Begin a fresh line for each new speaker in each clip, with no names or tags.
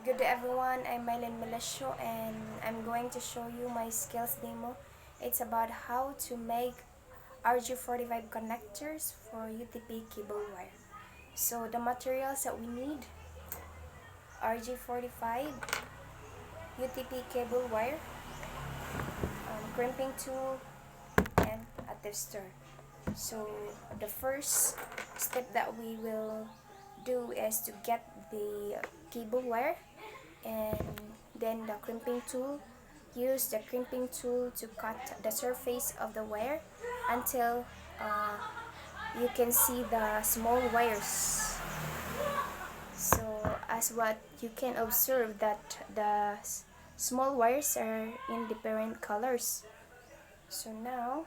Good day everyone, I'm Mylene Melecio and I'm going to show you my skills demo. It's about how to make RG-45 connectors for UTP cable wire. So the materials that we need: RG-45, UTP cable wire, crimping tool, and a tester. So the first step that we will do is to get the cable wire and then the crimping tool. Use the crimping tool to cut the surface of the wire until you can see the small wires. So as what you can observe that the small wires are in different colors. So now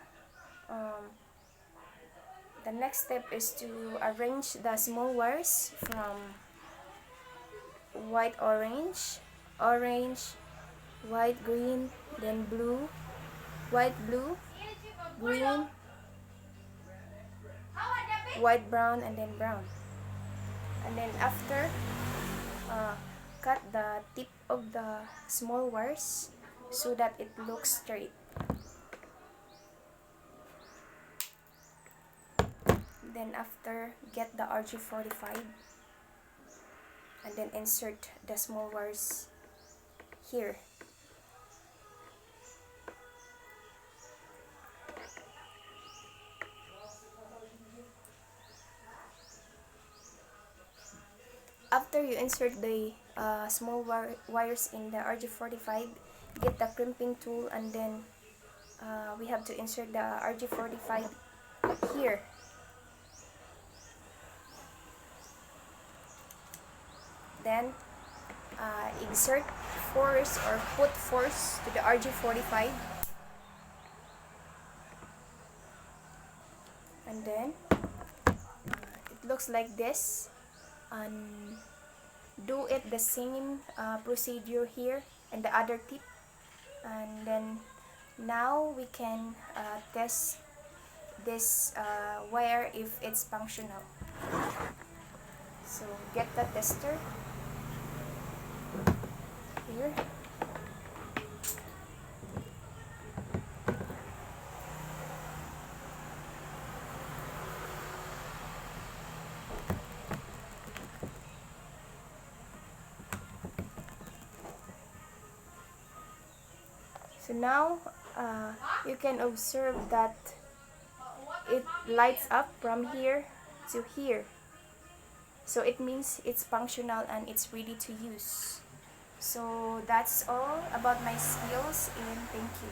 the next step is to arrange the small wires from white orange, orange, white green, then blue, white blue, green, white brown, and then brown. And then after, cut the tip of the small wires so that it looks straight. Then after, get the RG-45 and then insert the small wires here. After you insert the small wires in the RG-45, get the crimping tool and then we have to insert the RG-45 here. Then exert force or put force to the RG-45 and then it looks like this, and do it the same procedure here and the other tip. And then now we can test this wire if it's functional. So get the tester here. So now you can observe that it lights up from here to here. So it means it's functional and it's ready to use. So that's all about my skills, and thank you.